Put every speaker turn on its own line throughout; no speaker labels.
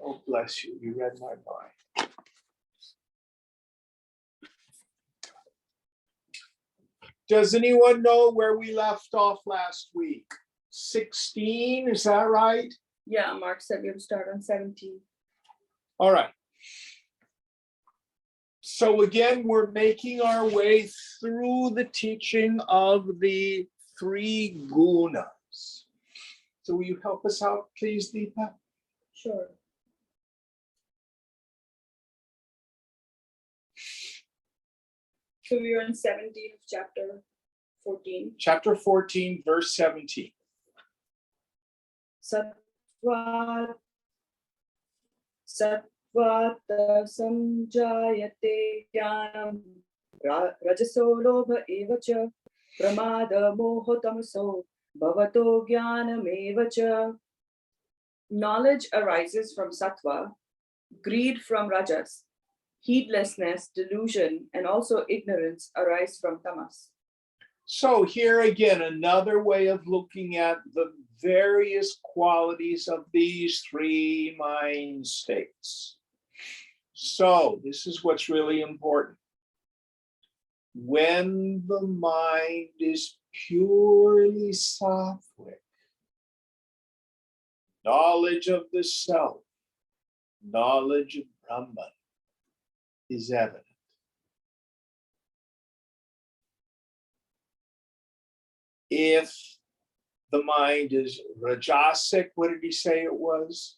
Oh, bless you. You read my mind. Does anyone know where we left off last week? 16, is that right?
Yeah, Mark said we would start on 17.
All right. So again, we're making our way through the teaching of the three gunas. So will you help us out, please, Deepa?
Sure. So we are in 17 of chapter 14.
Chapter 14, verse 17.
Sattva samjayate jnanam rajaso lobha evacha pramada moho tamaso bhavato jnanam evacha. Knowledge arises from sattva, greed from rajas, heedlessness, delusion, and also ignorance arise from tamas.
So here again, another way of looking at the various qualities of these three mind states. So this is what's really important. When the mind is purely sattvic, knowledge of the self, knowledge of Brahman is evident. If the mind is rajasic, what did he say it was?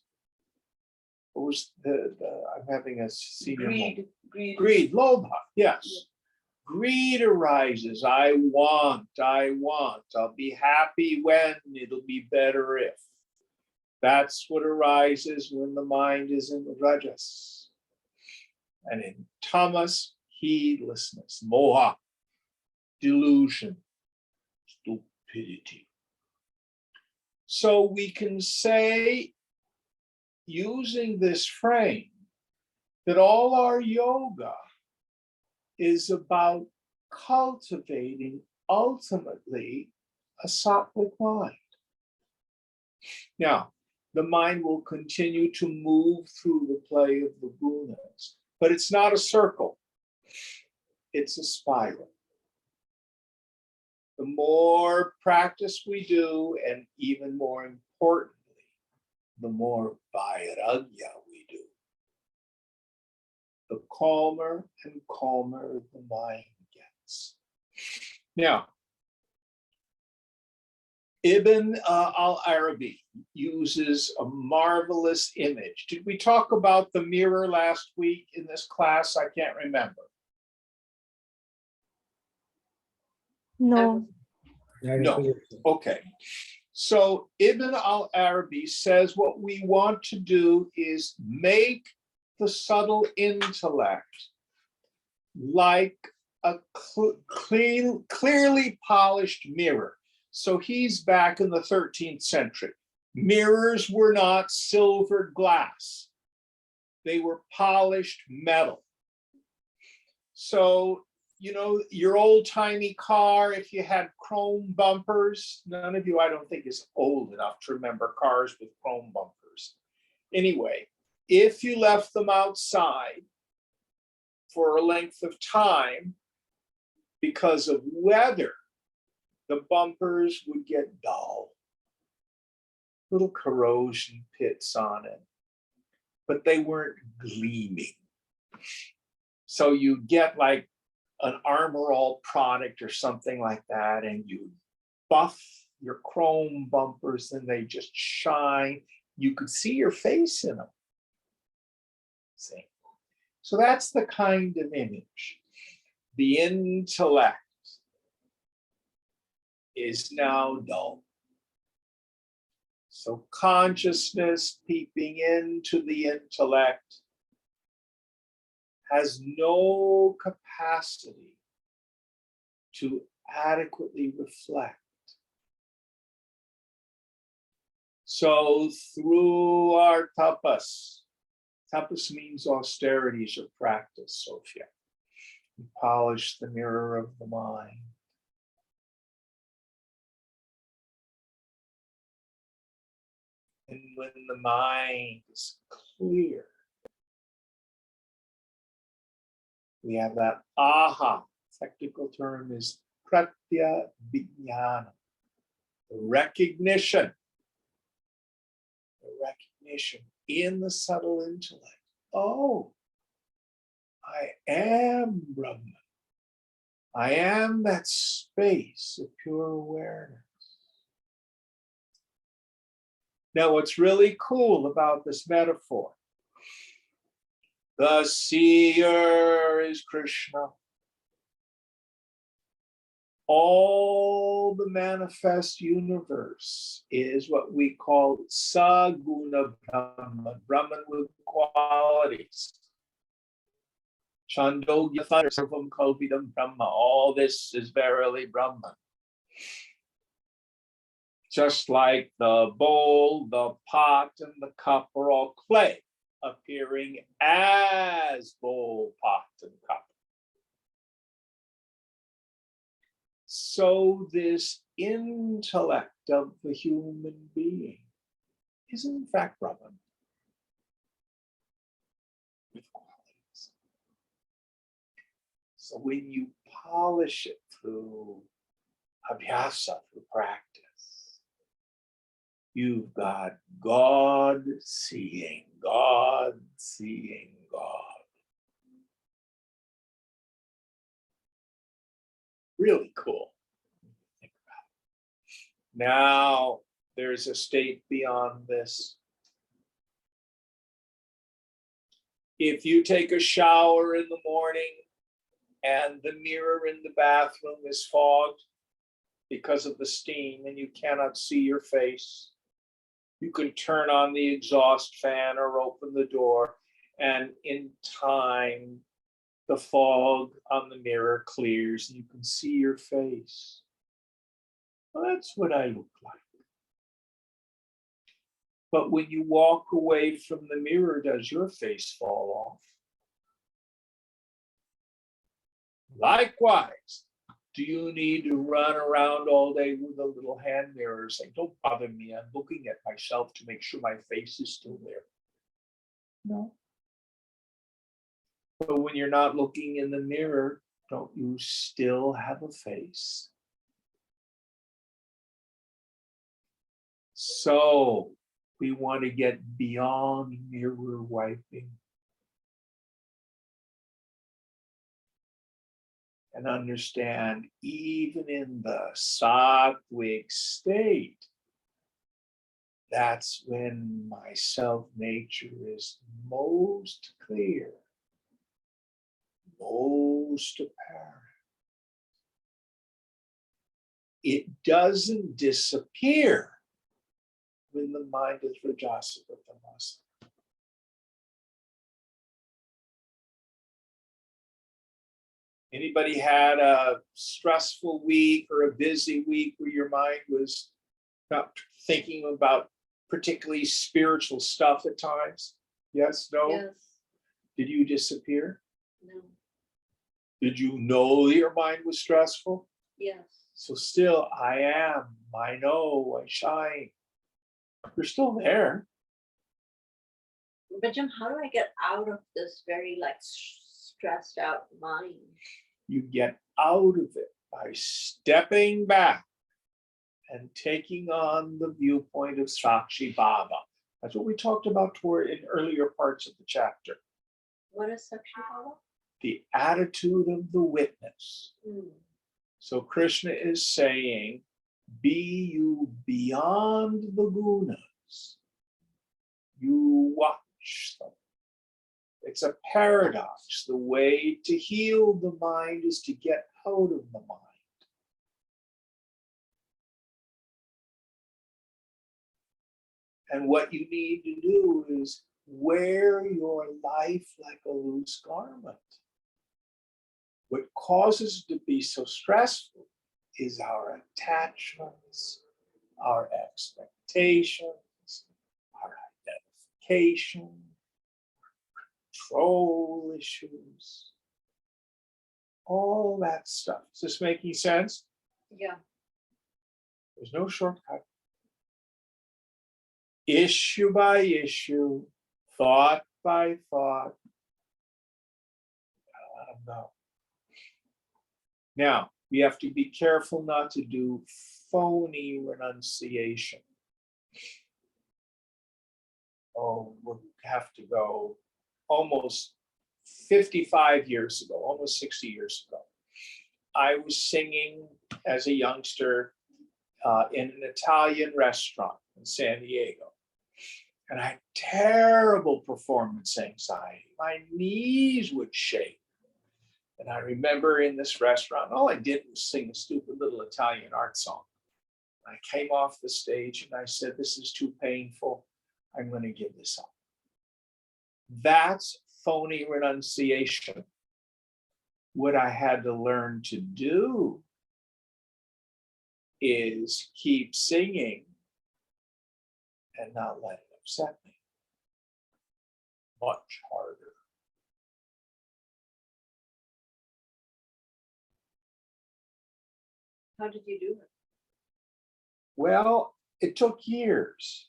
What was I'm having a senior moment. Greed, lobha, yes. Yeah. Greed arises. I want. I'll be happy when, it'll be better if. That's what arises when the mind is in the rajas. And in tamas, heedlessness, moha, delusion, stupidity. So we can say, using this frame, that all our yoga is about cultivating ultimately a sattvic mind. Now, the mind will continue to move through the play of the gunas, but it's not a circle, it's a spiral. The more practice we do, and even more importantly, the more vairagya we do, the calmer and calmer the mind gets. Now, Ibn al-Arabi uses a marvelous image. Did we talk about the mirror last week in this class? I can't remember.
No.
No. Okay. So Ibn al-Arabi says what we want to do is make the subtle intellect like a clearly polished mirror. So he's back in the 13th century. Mirrors were not silvered glass. They were polished metal. So, you know, your old-timey car, if you had chrome bumpers, none of you, I don't think, is old enough to remember cars with chrome bumpers. Anyway, if you left them outside for a length of time because of weather, the bumpers would get dull, little corrosion pits on it, but they weren't gleaming. So you get like an Armor All product or something like that, and you buff your chrome bumpers and they just shine. You could see your face in them. See? So that's the kind of image. The intellect is now dull. So consciousness peeping into the intellect has no capacity to adequately reflect. So through our tapas means austerities or practice, Sophia. We polish the mirror of the mind. And when the mind is clear, we have that aha. Technical term is pratya vijnana, the recognition in the subtle intellect. Oh, I am Brahman. I am that space of pure awareness. Now, what's really cool about this metaphor, the seer is Krishna. All the manifest universe is what we call saguna Brahman, Brahman with qualities. Chandogya Thunder, Sarvam Kalvidam Brahma. All this is verily Brahman. Just like the bowl, the pot, and the cup are all clay, appearing as bowl, pot, and cup. So this intellect of the human being is in fact Brahman with qualities. So when you polish it through abhyasa, through practice, you've got God seeing God. Really cool. Think about it. Now, there's a state beyond this. If you take a shower in the morning and the mirror in the bathroom is fogged because of the steam and you cannot see your face, you can turn on the exhaust fan or open the door, and in time, the fog on the mirror clears and you can see your face. Well, that's what I look like. But when you walk away from the mirror, does your face fall off? Likewise, do you need to run around all day with a little hand mirror saying, don't bother me, I'm looking at myself to make sure my face is still there? No. But when you're not looking in the mirror, don't you still have a face? So we want to get beyond mirror wiping and understand, even in the sattvic state, that's when my self nature is most clear, most apparent. It doesn't disappear when the mind is rajasic or tamasic. Anybody had a stressful week or a busy week where your mind was not thinking about particularly spiritual stuff at times? Yes, no?
Yes,
Did you disappear?
no,
Did you know your mind was stressful?
yes.
So still, I am, I know, I shine. You're still there.
But Jim, how do I get out of this very stressed out mind?
You get out of it by stepping back and taking on the viewpoint of Sakshi Baba. That's what we talked about in earlier parts of the chapter.
What is Sakshi Baba?
The attitude of the witness. So Krishna is saying, be you beyond the gunas. You watch them. It's a paradox. The way to heal the mind is to get out of the mind. And what you need to do is wear your life like a loose garment. What causes it to be so stressful is our attachments, our expectations, our identification, control issues, all that stuff. Is this making sense?
Yeah.
There's no shortcut. issue by issue, thought by thought. Let them go. Now, we have to be careful not to do phony renunciation. Oh, we'll have to go almost 55 years ago, almost 60 years ago. I was singing as a youngster in an Italian restaurant in San Diego. And I had terrible performance anxiety. My knees would shake. And I remember in this restaurant, all I did was sing a stupid little Italian art song. I came off the stage and I said, this is too painful. I'm going to give this up. That's phony renunciation. What I had to learn to do is keep singing and not let it upset me. Much harder.
How did you do it?
Well, it took years.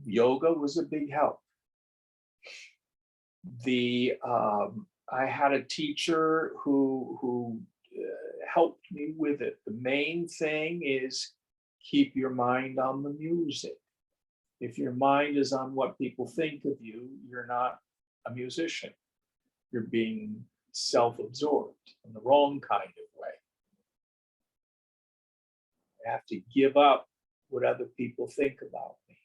Yoga was a big help. I had a teacher who helped me with it. The main thing is keep your mind on the music. If your mind is on what people think of you, you're not a musician. You're being self-absorbed in the wrong kind of way. I have to give up what other people think about me.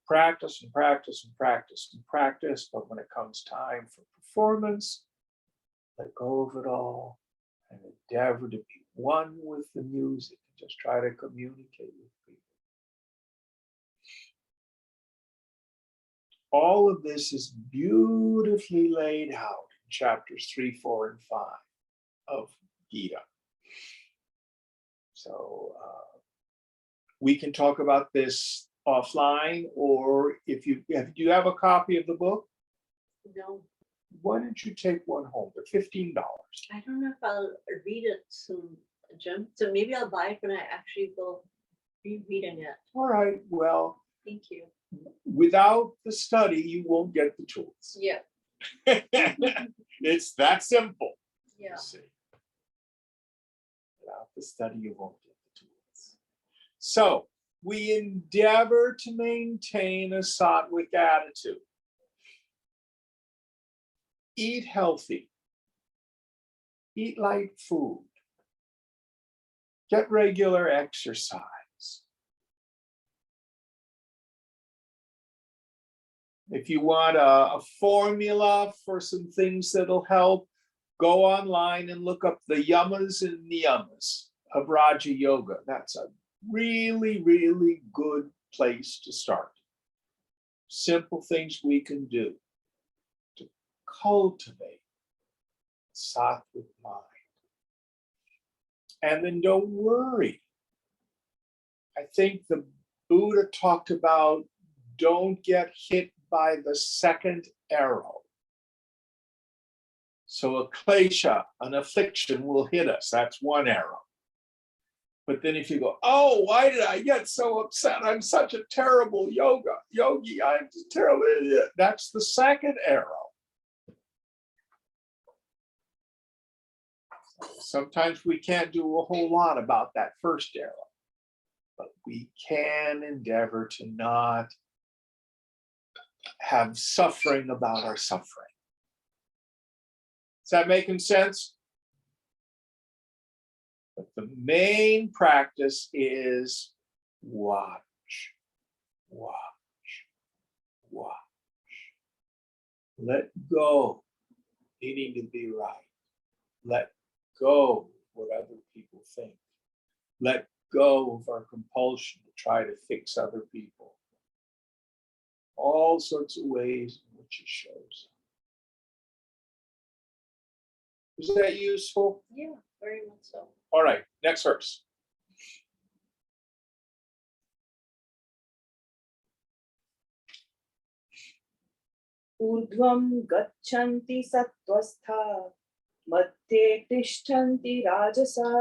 Practice and practice and practice and practice, but when it comes time for performance, let go of it all and endeavor to be one with the music and just try to communicate with people. All of this is beautifully laid out in chapters 3, 4, and 5 of Gita. So we can talk about this offline, or if do you have a copy of the book?
No,
Why don't you take one home? They're $15.
I don't know if I'll read it soon, Jim. So maybe I'll buy it when I actually go rereading it.
All right, well,
Thank you.
without the study, you won't get the tools.
Yeah,
It's that simple.
yeah.
You see. Without the study, you won't get the tools. So we endeavor to maintain a sattvic attitude. Eat healthy. Eat light food. Get regular exercise. If you want a formula for some things that'll help, go online and look up the yamas and niyamas of Raja Yoga. That's a really, really good place to start. Simple things we can do to cultivate sattvic mind. And then don't worry. I think the Buddha talked about don't get hit by the second arrow. So a klesha, an affliction, will hit us. That's one arrow. But then if you go, oh, why did I get so upset? I'm such a terrible yogi. I'm just terrible. That's the second arrow. Sometimes we can't do a whole lot about that first arrow, but we can endeavor to not have suffering about our suffering. Is that making sense? But the main practice is watch, watch, watch. Let go, needing to be right. Let go of what other people think. Let go of our compulsion to try to fix other people. All sorts of ways in which it shows. Is that useful?
Yeah, very much so.
All right, next verse.
ऊर्ध्वं गच्छन्ति सत्त्वस्था मध्ये तिष्ठन्ति राजसा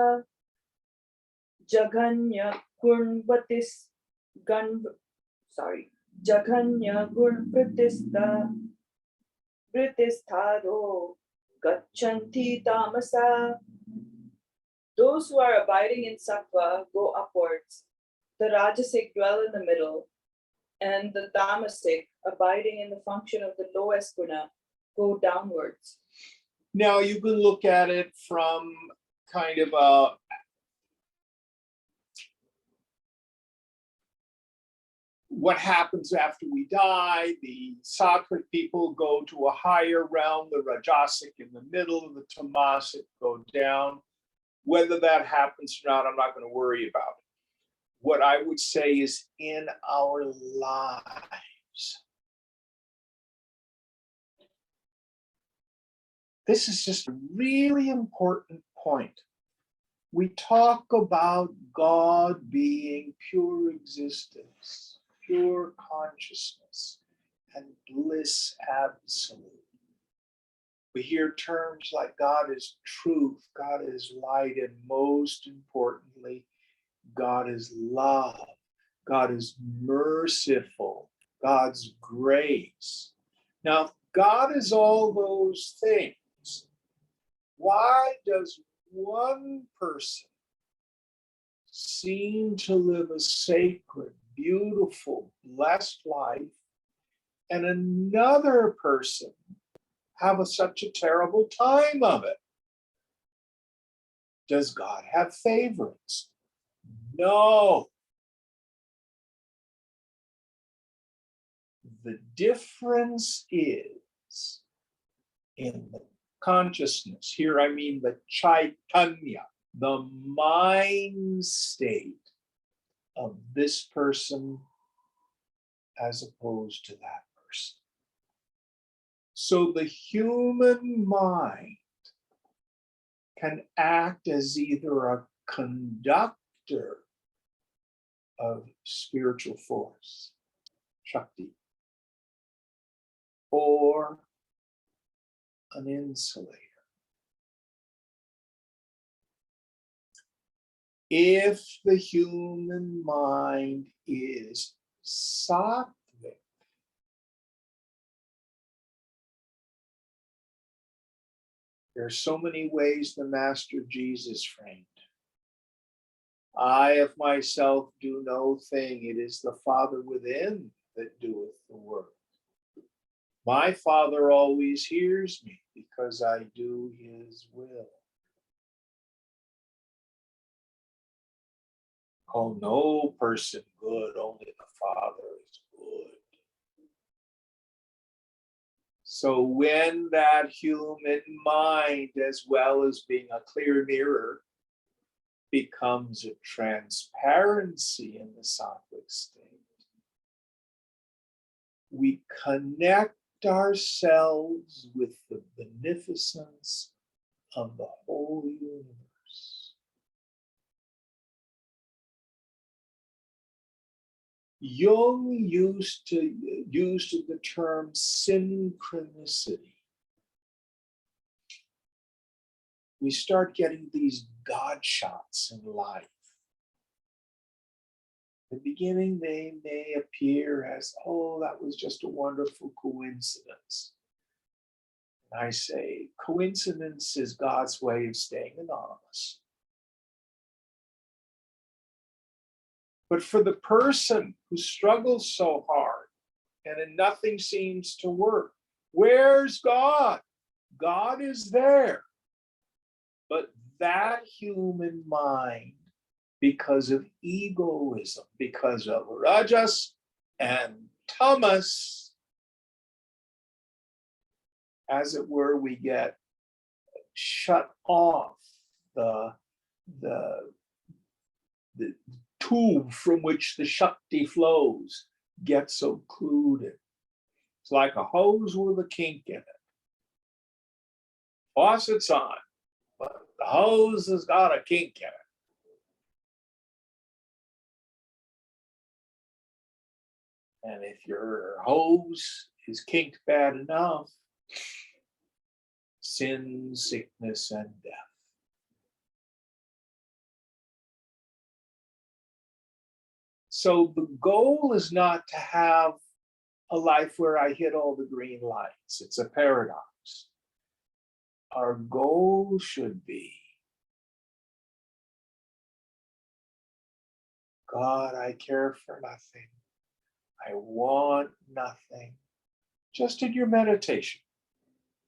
जघन्य कुण्वति gun, Jaganya gun pratistado gachanti tamasa. Those who are abiding in sattva go upwards. The rajasic dwell in the middle, and the tamasic, abiding in the function of the lowest guna, go downwards.
Now you can look at it from kind of a what happens after we die. The sattvic people go to a higher realm, the rajasic in the middle, and the tamasic go down. Whether that happens or not, I'm not going to worry about it. What I would say is in our lives, this is just a really important point. We talk about God being pure existence, pure consciousness, and bliss absolute. We hear terms like God is truth, God is light, and most importantly, God is love, God is merciful, God's grace. Now, if God is all those things, why does one person seem to live a sacred, beautiful, blessed life, and another person have such a terrible time of it? Does God have favorites? No. The difference is in the consciousness. Here I mean the chaitanya, the mind state of this person as opposed to that person. So the human mind can act as either a conductor of spiritual force, Shakti, or an insulator. If the human mind is sattvic, there are so many ways the Master Jesus framed. I of myself do no thing, it is the Father within that doeth the work. My Father always hears me because I do his will. Call no person good, only the Father is good. So when that human mind, as well as being a clear mirror, becomes a transparency in the sattvic state, we connect ourselves with the beneficence of the whole universe. Jung used the term synchronicity. We start getting these God shots in life. In the beginning, they may appear as, oh, that was just a wonderful coincidence. And I say, coincidence is God's way of staying anonymous. But for the person who struggles so hard and then nothing seems to work, where's God? God is there. But that human mind, because of egoism, because of rajas and tamas, as it were, we get shut off. The tube from which the Shakti flows gets occluded. It's like a hose with a kink in it. Faucet's on, but the hose has got a kink in it. And if your hose is kinked bad enough, sin, sickness, and death. So the goal is not to have a life where I hit all the green lights. It's a paradox. Our goal should be, God, I care for nothing. I want nothing. Just in your meditation.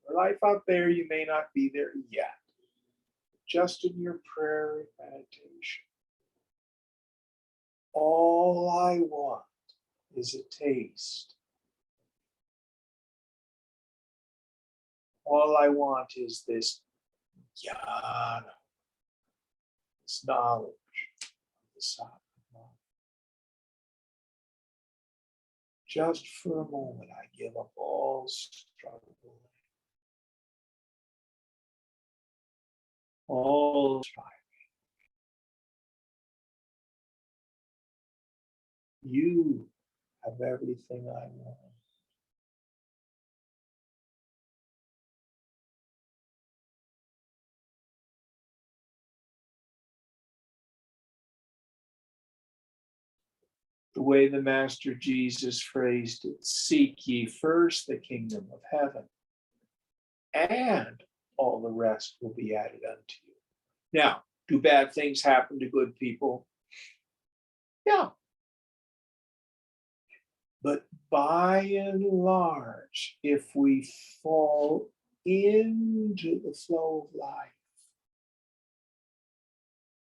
Your life out there, you may not be there yet. Just in your prayer and meditation. All I want is a taste. All I want is this jnana, this knowledge of the Satman. Just for a moment, I give up all struggle, all striving. You have everything I want. The way the Master Jesus phrased it, seek ye first the kingdom of heaven, and all the rest will be added unto you. Now, do bad things happen to good people? Yeah. But by and large, if we fall into the flow of life,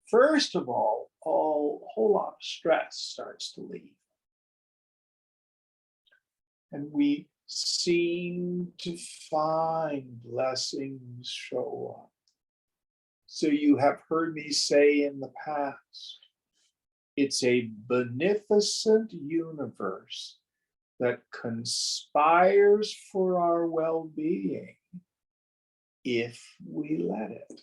first of all, a whole lot of stress starts to leave. And we seem to find blessings show up. So you have heard me say in the past, it's a beneficent universe that conspires for our well-being if we let it.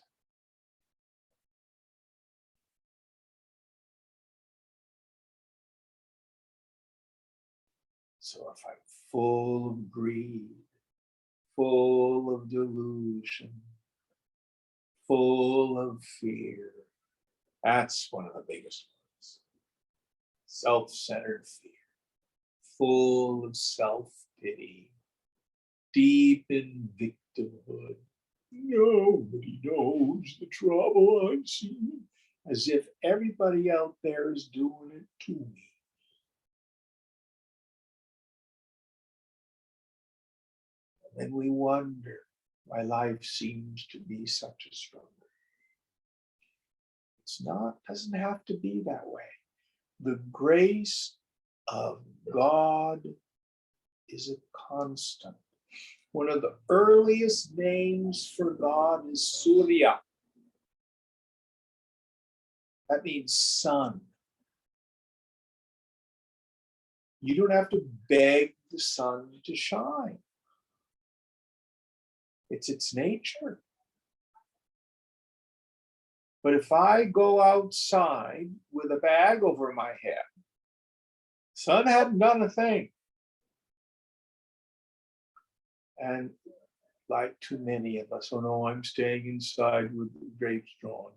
So if I'm full of greed, full of delusion, full of fear, that's one of the biggest ones. Self-centered fear, full of self-pity, deep in victimhood. Nobody knows the trouble I'm seeing, as if everybody out there is doing it to me. And then we wonder why life seems to be such a struggle. It's not, doesn't have to be that way. The grace of God is a constant. One of the earliest names for God is Surya. That means sun. You don't have to beg the sun to shine. It's its nature. But if I go outside with a bag over my head, sun hadn't done a thing. And like too many of us, oh no, I'm staying inside with the grapes drawn.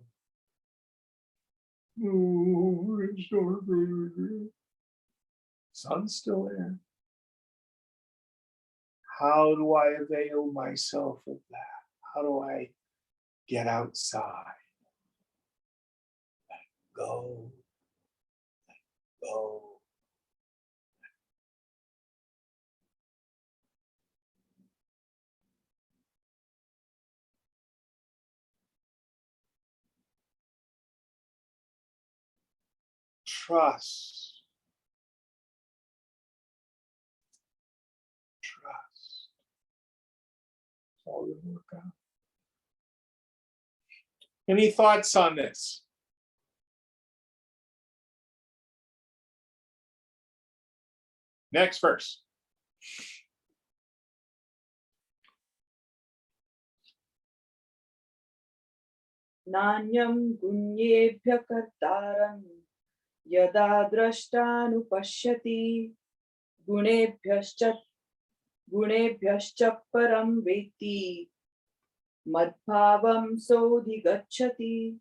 Oh, it's so good. Sun's still there. How do I avail myself of that? How do I get outside? Let go. Let go. Trust. Trust. It's all going to work out. Any thoughts on this? Next verse.
Nanyam gunyebhya kartaram yada drashtanupashyati gunebhyascha param veti madbhavam sodhigacchati.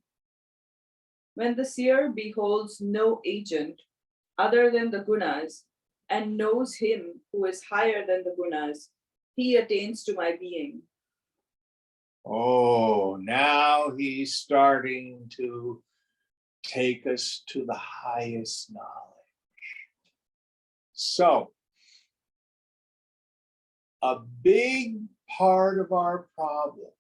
When the seer beholds no agent other than the gunas and knows him who is higher than the gunas, he attains to my being.
Oh, now he's starting to take us to the highest knowledge. So, a big part of our problem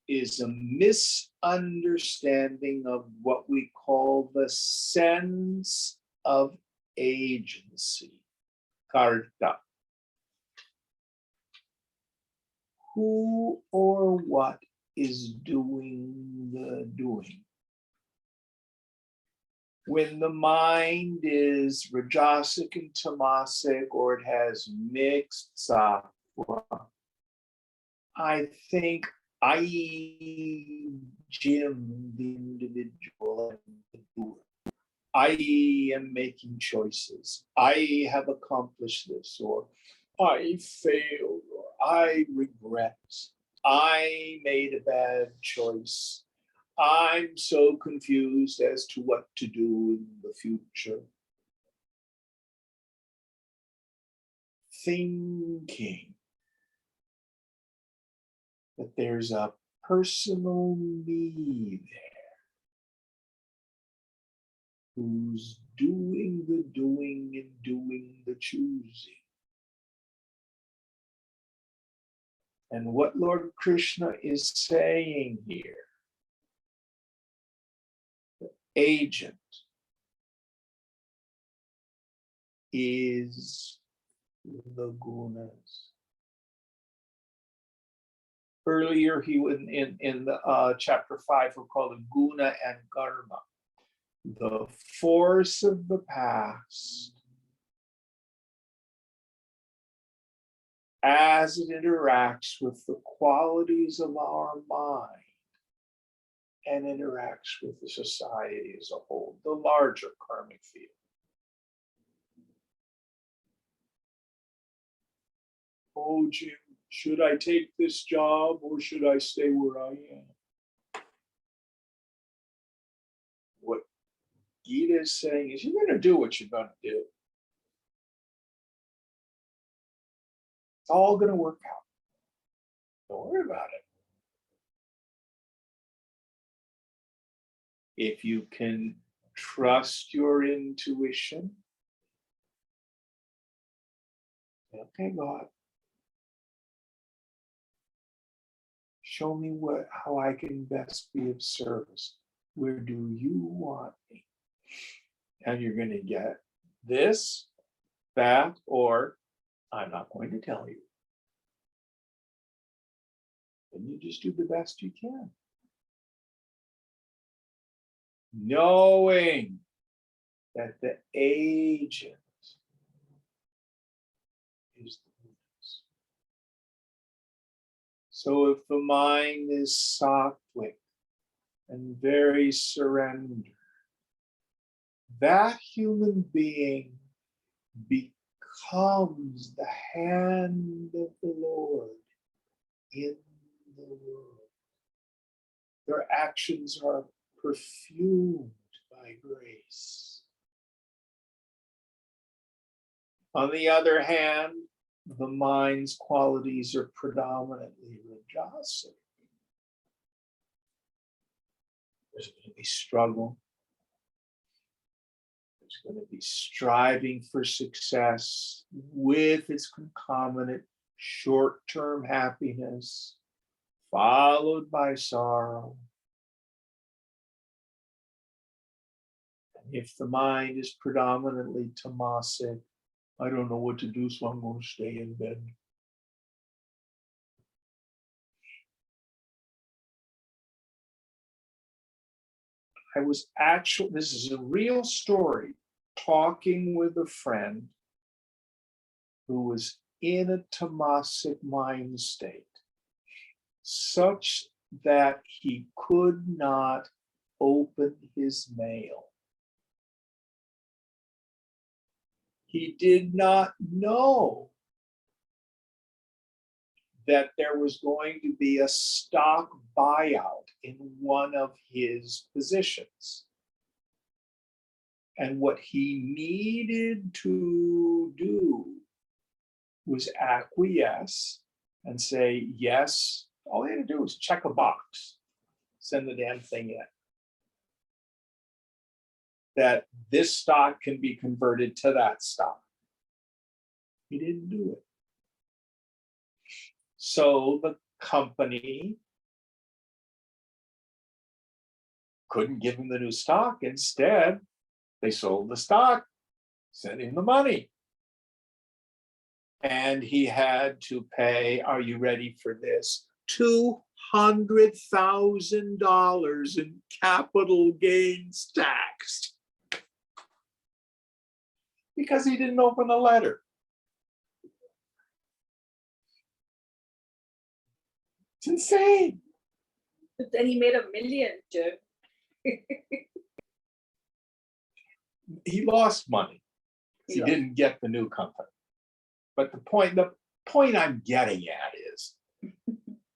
is a misunderstanding of what we call the sense of agency, karta. Who or what is doing the doing? When the mind is rajasic and tamasic, or it has mixed sattva, I think Jim, the individual, and the doer. I am making choices. I have accomplished this, or I failed, or I regret. I made a bad choice. I'm so confused as to what to do in the future. Thinking that there's a personal me there who's doing the doing and doing the choosing. And what Lord Krishna is saying here, the agent is the gunas. Earlier, he was in the chapter 5, we called it guna and karma. The force of the past as it interacts with the qualities of our mind and interacts with the society as a whole, the larger karmic field. Oh, Jim, should I take this job or should I stay where I am? What Gita is saying is you're going to do what you're going to do. It's all going to work out. Don't worry about it. If you can trust your intuition, okay, God, show me how I can best be of service. Where do you want me? And you're going to get this, that, or I'm not going to tell you. And you just do the best you can. Knowing that the agent is the Buddhas. So if the mind is sattvic and very surrendered, that human being becomes the hand of the Lord in the world. Their actions are perfumed by grace. On the other hand, the mind's qualities are predominantly rajasic. There's going to be struggle. There's going to be striving for success with its concomitant short-term happiness, followed by sorrow. And if the mind is predominantly tamasic, I don't know what to do, so I'm going to stay in bed. I was actually, this is a real story, talking with a friend who was in a tamasic mind state, such that he could not open his mail. He did not know that there was going to be a stock buyout in one of his positions. And what he needed to do was acquiesce and say, yes, all he had to do was check a box, send the damn thing in. That this stock can be converted to that stock. He didn't do it. So the company couldn't give him the new stock. Instead, they sold the stock, sent him the money. And he had to pay, are you ready for this? $200,000 in capital gains tax. Because he didn't open a letter. It's insane.
But then he made $1 million, Jim.
He lost money. He
Yeah.
didn't get the new company. But the point I'm getting at is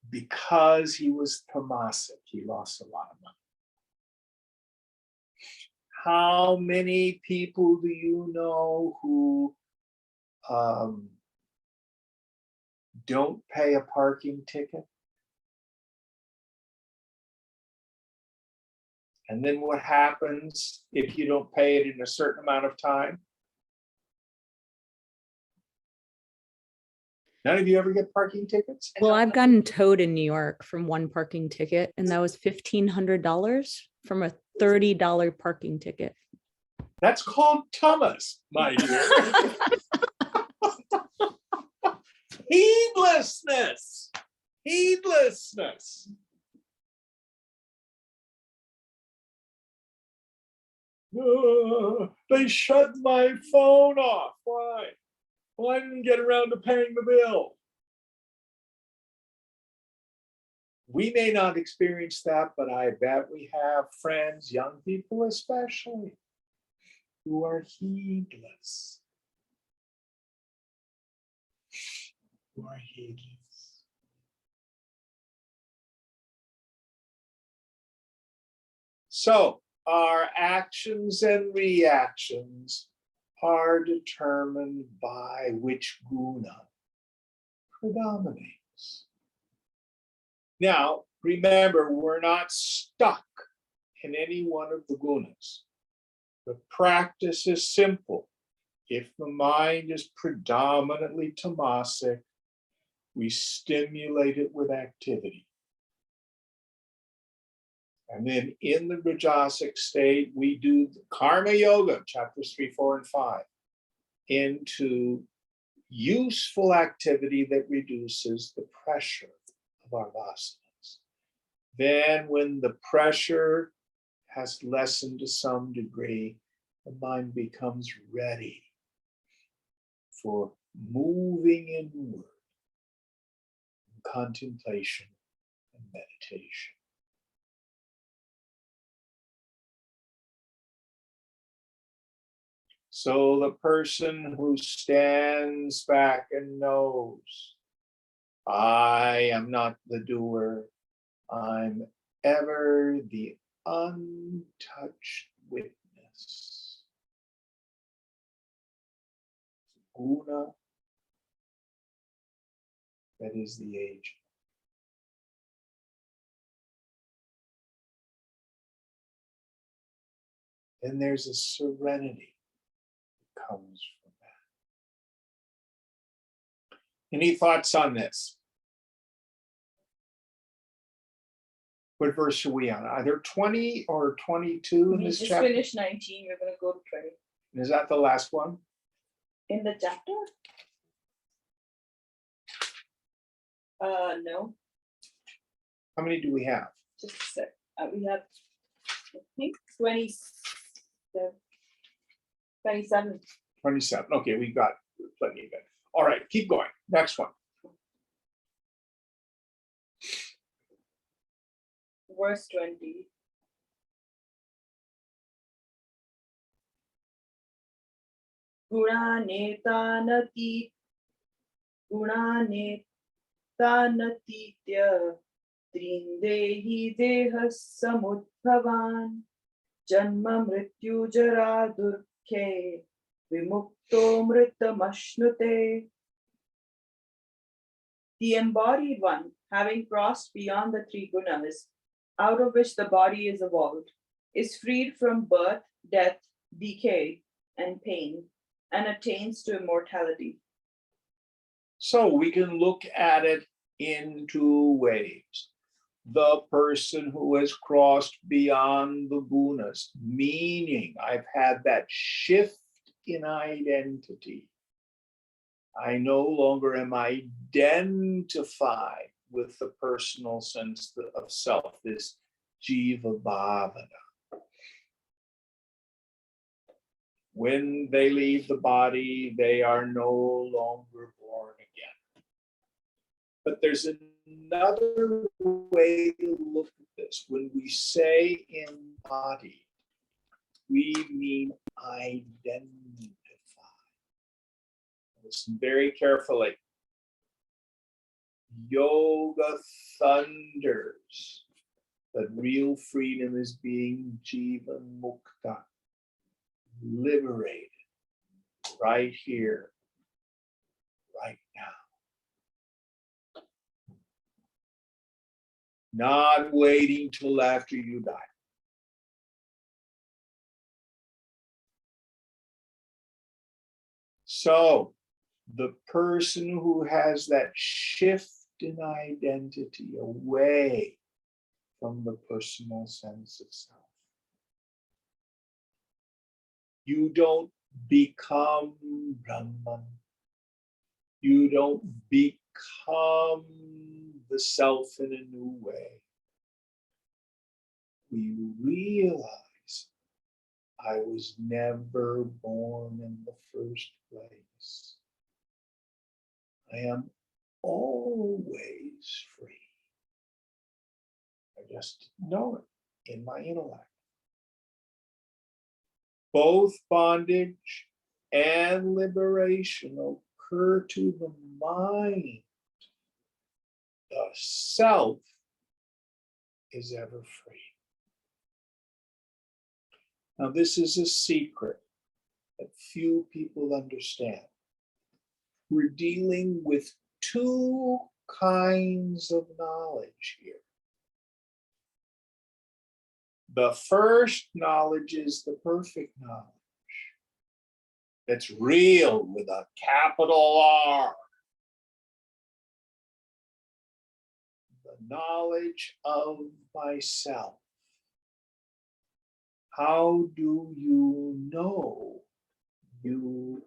because he was tamasic, he lost a lot of money. How many people do you know who don't pay a parking ticket? And then what happens if you don't pay it in a certain amount of time? None of you ever get parking tickets?
Well, I've gotten towed in New York from one parking ticket, and that was $1,500 from a $30 parking ticket.
That's called Thomas, my dear. Heedlessness. Heedlessness. They shut my phone off. Why? Well, I didn't get around to paying the bill. We may not experience that, but I bet we have friends, young people especially, who are heedless. Who are heedless. So, our actions and reactions are determined by which guna predominates. Now, remember, we're not stuck in any one of the gunas. The practice is simple. If the mind is predominantly tamasic, we stimulate it with activity. And then in the rajasic state, we do karma yoga, chapters 3, 4, and 5, into useful activity that reduces the pressure of our vasanas. Then when the pressure has lessened to some degree, the mind becomes ready for moving inward, contemplation and meditation. So the person who stands back and knows, I am not the doer, I'm ever the untouched witness. Guna, that is the agent. Then there's a serenity that comes from that. Any thoughts on this? What verse are we on? Either 20 or 22 in
We
this
just
chapter?
finished 19. We're going to go to 20.
Is that the last one?
In the chapter? No,
How many do we have?
just a sec. We have, I think, 27.
27. Okay, we got plenty of it. All right, keep going. Next one.
Verse 20. Gunanetitya trindehi deha samudbhavan Janma mrityu jara durkhe vimukto mritamashnute. The embodied one, having crossed beyond the three gunas, out of which the body is evolved, is freed from birth, death, decay, and pain, and attains to immortality.
So we can look at it in two ways. The person who has crossed beyond the gunas, meaning I've had that shift in identity. I no longer am identified with the personal sense of self, this jiva bhavana. When they leave the body, they are no longer born again. But there's another way to look at this. When we say embodied, we mean identified. Listen very carefully. Yoga thunders that real freedom is being jiva mukta, liberated right here, right now. Not waiting till after you die. So the person who has that shift in identity away from the personal sense of self, you don't become Brahman. You don't become the self in a new way. We realize I was never born in the first place. I am always free. I just know it in my intellect. Both bondage and liberation occur to the mind. The self is ever free. Now, this is a secret that few people understand. We're dealing with two kinds of knowledge here. The first knowledge is the perfect knowledge. That's real with a capital R. The knowledge of myself. How do you know you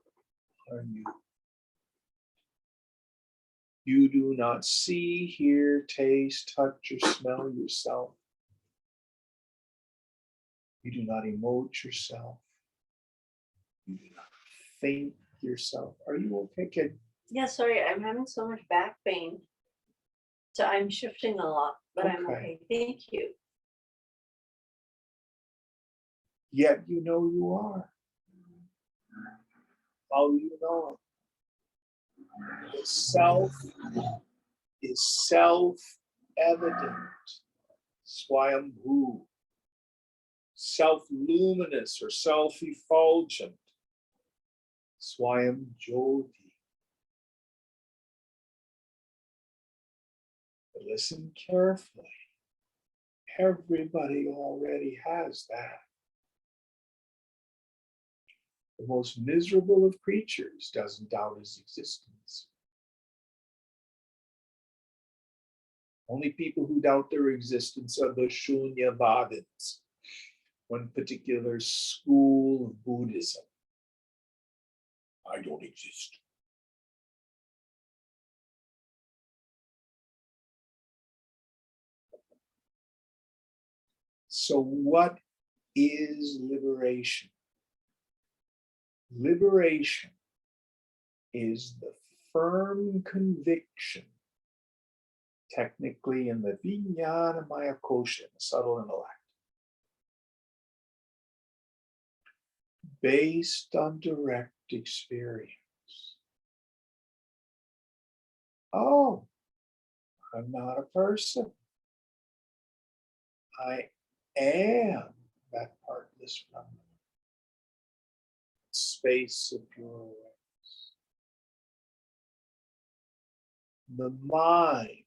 are you? You do not see, hear, taste, touch, or smell yourself. You do not emote yourself. You do not think yourself. Are you okay, kid?
Yeah, sorry, I'm having so much back pain. So I'm shifting a lot, but I'm
Okay.
okay. Thank you.
Yet you know you are. How do you know it? The self is self-evident, swayambhu, self-luminous or self-effulgent, swayam jyoti. But listen carefully. Everybody already has that. The most miserable of creatures doesn't doubt his existence. Only people who doubt their existence are the Shunyavadins, one particular school of Buddhism. I don't exist. So what is liberation? Liberation is the firm conviction, technically in the Vijnana Maya Kosha, the subtle intellect, based on direct experience. Oh, I'm not a person. I am that part this from space of pure awareness. The mind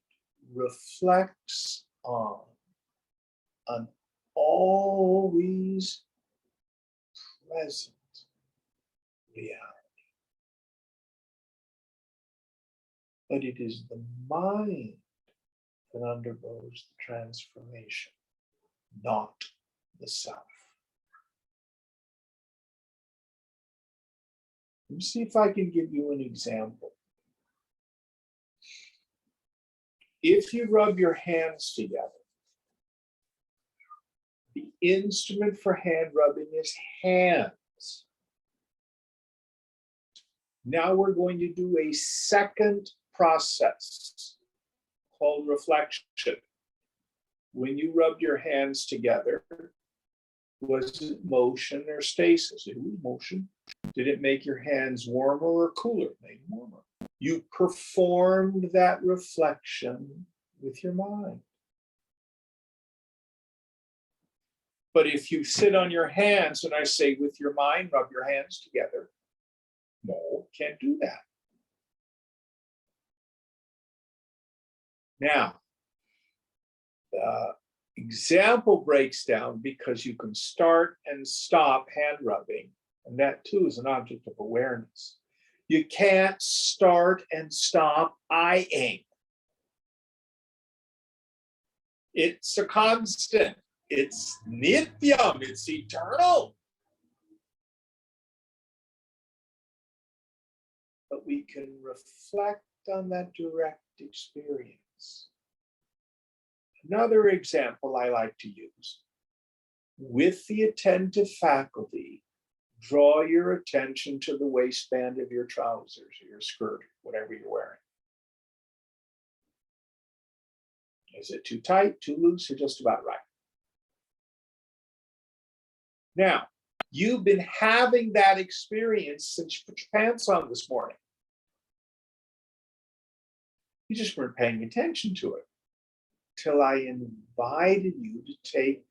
reflects on an always present reality. But it is the mind that undergoes the transformation, not the self. Let me see if I can give you an example. If you rub your hands together, the instrument for hand rubbing is hands. Now we're going to do a second process called reflection. When you rubbed your hands together, was it motion or stasis? It was motion. Did it make your hands warmer or cooler? It made them warmer. You performed that reflection with your mind. But if you sit on your hands and I say with your mind, rub your hands together, no, can't do that. Now, the example breaks down because you can start and stop hand rubbing, and that too is an object of awareness. You can't start and stop eyeing. It's a constant. It's nityam. It's eternal. But we can reflect on that direct experience. Another example I like to use. With the attentive faculty, draw your attention to the waistband of your trousers or your skirt, whatever you're wearing. Is it too tight, too loose, or just about right? Now, you've been having that experience since you put your pants on this morning. You just weren't paying attention to it till I invited you to take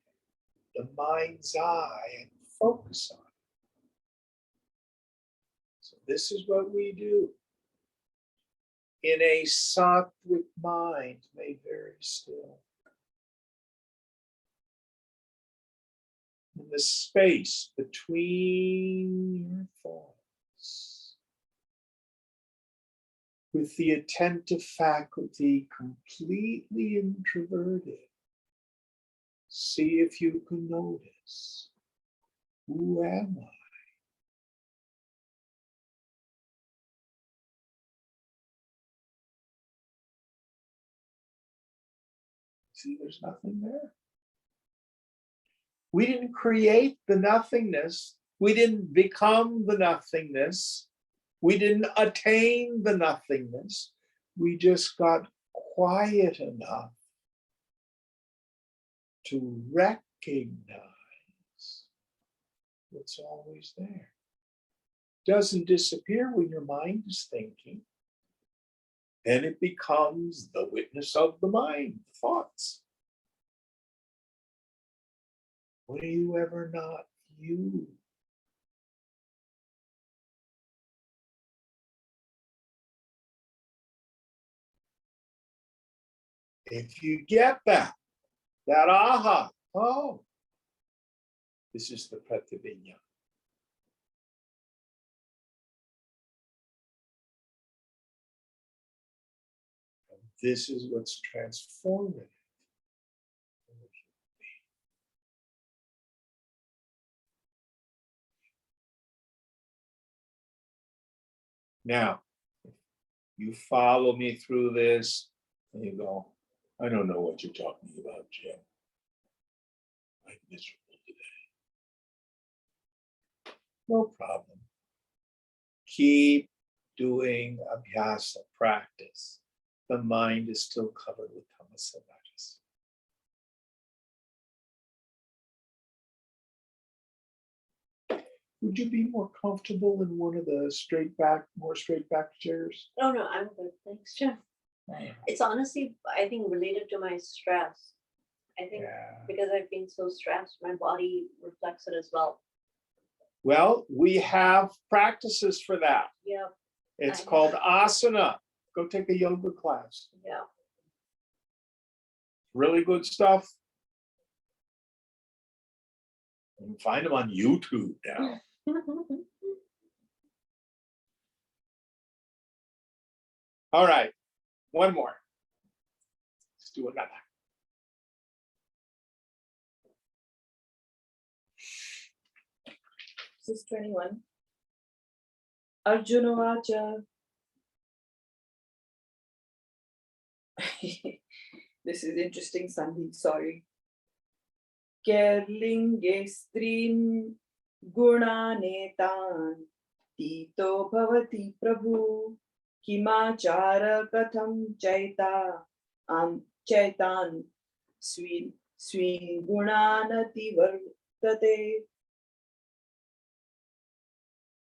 the mind's eye and focus on it. So this is what we do. In a sattvic mind made very still. In the space between your thoughts, with the attentive faculty completely introverted, see if you can notice, who am I? See, there's nothing there. We didn't create the nothingness. We didn't become the nothingness. We didn't attain the nothingness. We just got quiet enough to recognize what's always there. Doesn't disappear when your mind is thinking. Then it becomes the witness of the mind, thoughts. Were you ever not you? If you get that aha, oh, this is the Prativinya. This is what's transformative. Now, you follow me through this, and you go, I don't know what you're talking about, Jim. I'm miserable today. No problem. Keep doing abhyasa, practice. The mind is still covered with tamasa rajas. Would you be more comfortable in one of the more straight back chairs?
Oh, no, I'm good. Thanks, Jim. It's honestly, I think, related to my stress. I think
Yeah.
because I've been so stressed, my body reflects it as well.
Well, we have practices for that.
Yeah,
It's
I know.
called asana. Go take a yoga class.
yeah.
Really good stuff. You can find them on YouTube now. All right, one more. Let's do another.
This is 21. Arjuna Vacha. This is interesting, Sandeep, sorry. Kerlinge strin gunanetan tito bhavati prabhu kimachara katham chaitan swin gunanati vartate.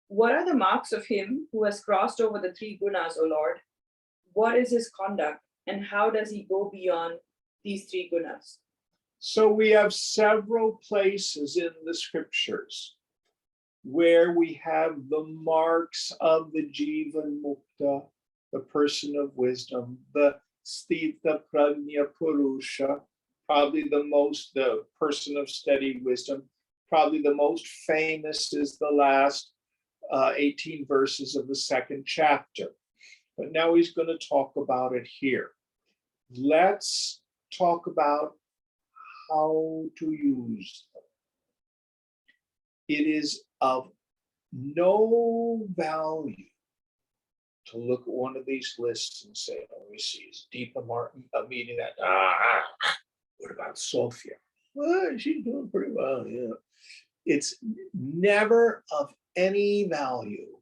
What are the marks of him who has crossed over the three gunas, O Lord? What is his conduct, and how does he go beyond these three gunas?
So we have several places in the scriptures where we have the marks of the Jivan Mukta, the person of wisdom, the Sthita Prajna Purusha, probably the person of steady wisdom. Probably the most famous is the last 18 verses of the second chapter. But now he's going to talk about it here. Let's talk about how to use them. It is of no value to look at one of these lists and say, oh, let me see, is Deepa meaning that? What about Sophia? Well, she's doing pretty well, yeah. It's never of any value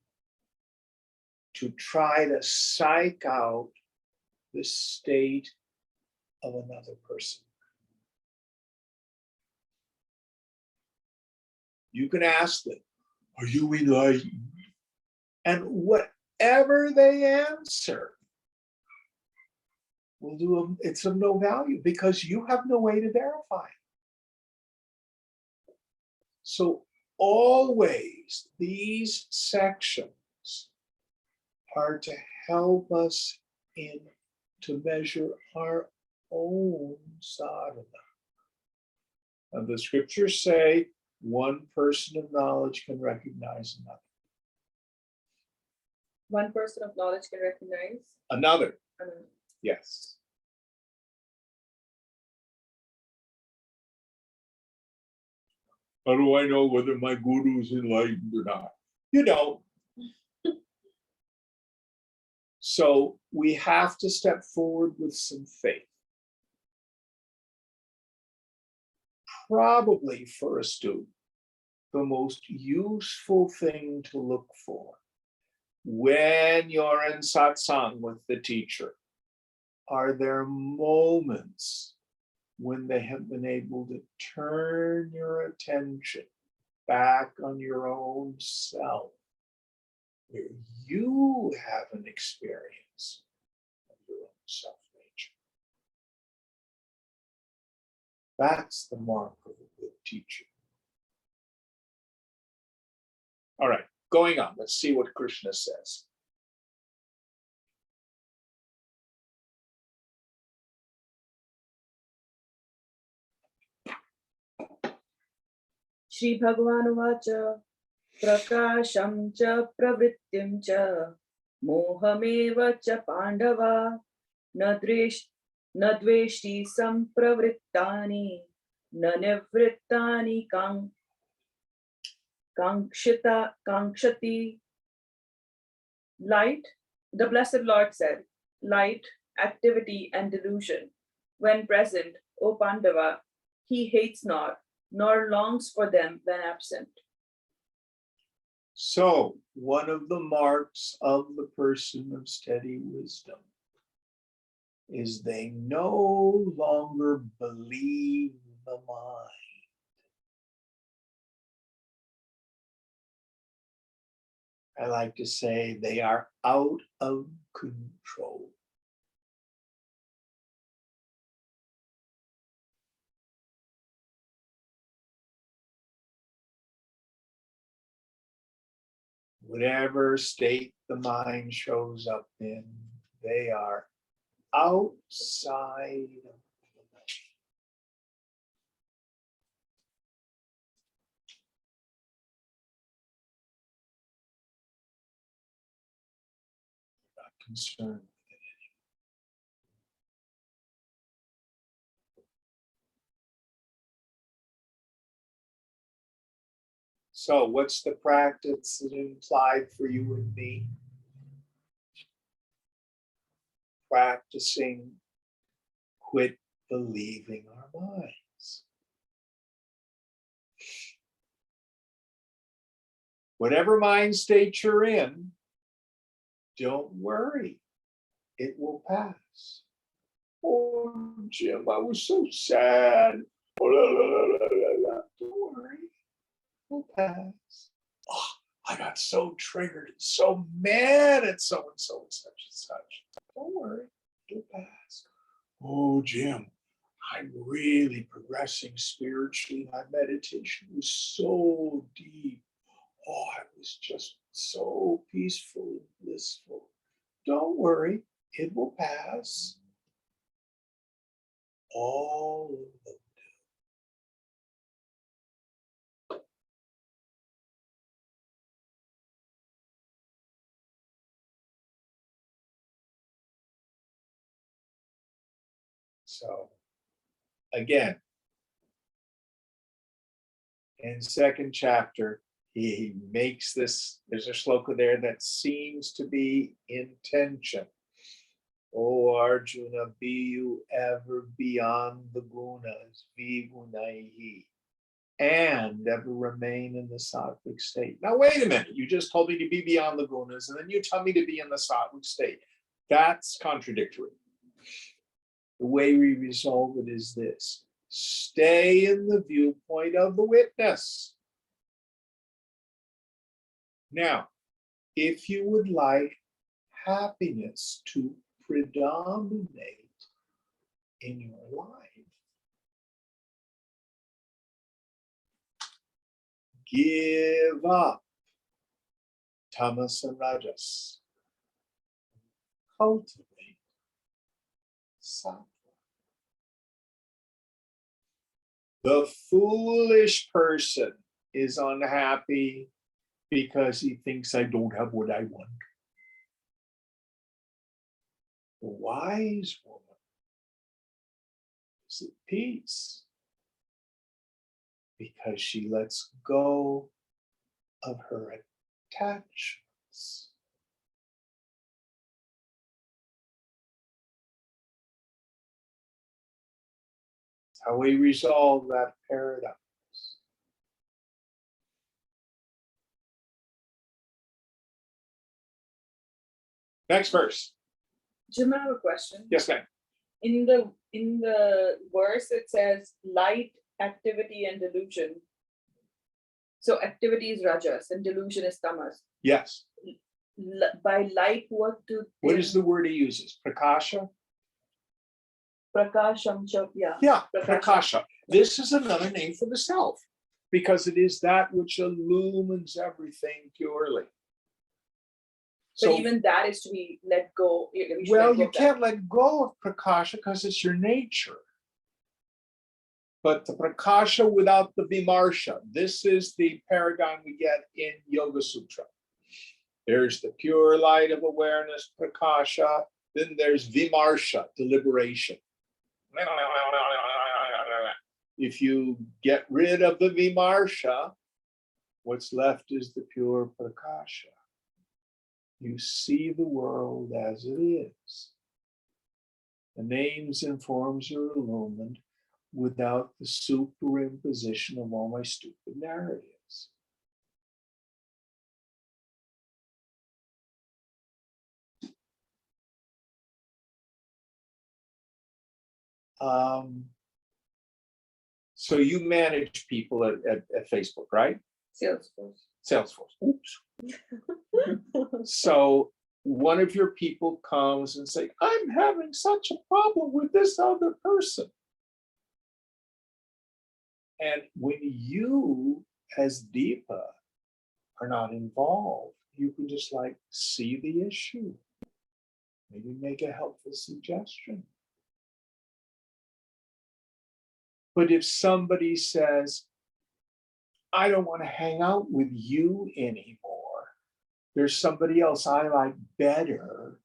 to try to psych out the state of another person. You can ask them, are you enlightened? And whatever they answer will do them, it's of no value because you have no way to verify. So always these sections are to help us to measure our own sadhana. And the scriptures say one person of knowledge can recognize another.
One person of knowledge can recognize
Another,
another.
yes. How do I know whether my guru is enlightened or not? You don't. So we have to step forward with some faith. Probably for a student, the most useful thing to look for when you're in satsang with the teacher are there moments when they have been able to turn your attention back on your own self, where you have an experience of your own self-nature. That's the mark of a good teacher. All right, going on, let's see what Krishna says.
Shri Bhagavan Vacha Prakasham cha pravrittim cha mohameva cha pandava nadveshti sampravrittani nanivrittani kankshati. Light, the Blessed Lord said, light, activity, and delusion. When present, O Pandava, he hates not, nor longs for them when absent.
So, one of the marks of the person of steady wisdom is they no longer believe the mind. I like to say they are out of control. whatever state the mind shows up in, they are outside of the mind. Not concerned with it. So what's the practice that implied for you and me? Practicing quit believing our minds. Whatever mind state you're in, don't worry, it will pass. Oh, Jim, I was so sad. Don't worry, it will pass. Oh, I got so triggered and so mad at so and so and such and such. Don't worry, it'll pass. Oh, Jim, I'm really progressing spiritually. My meditation was so deep. Oh, I was just so peaceful and blissful. Don't worry, it will pass. All of them do. So, again, in second chapter, he makes this, there's a shloka there that seems to be intention. O Arjuna, be you ever beyond the gunas, vigunaihi, and ever remain in the sattvic state. Now, wait a minute, you just told me to be beyond the gunas, and then you tell me to be in the sattvic state. That's contradictory. The way we resolve it is this: stay in the viewpoint of the witness. Now, if you would like happiness to predominate in your life, give up tamas and rajas. Cultivate sattva. The foolish person is unhappy because he thinks I don't have what I want. The wise woman is at peace because she lets go of her attachments. That's how we resolve that paradox. Next verse.
Jim, I have a question.
Yes, ma'am.
In the verse, it says light, activity, and delusion. So activity is rajas and delusion is tamas.
Yes.
By light, what
What is the word he uses? Prakasha?
Prakasham, yeah.
Yeah, prakasha. This is another name for the self because it is that which illumines everything purely.
But
So,
even that is to be let go. We should
well,
let go
you
of that.
can't let go of prakasha because it's your nature. But the prakasha without the vimarsha, this is the paradigm we get in Yoga Sutra. There's the pure light of awareness, prakasha. Then there's vimarsha, deliberation. If you get rid of the vimarsha, what's left is the pure prakasha. You see the world as it is. The names and forms are illumined without the superimposition of all my stupid narratives. So you manage people at Facebook, right?
Salesforce.
Salesforce. Oops. So one of your people comes and say, I'm having such a problem with this other person. And when you, as Deepa, are not involved you can just like see the issue. Maybe make a helpful suggestion. But if somebody says, I don't want to hang out with you anymore, there's somebody else I like better,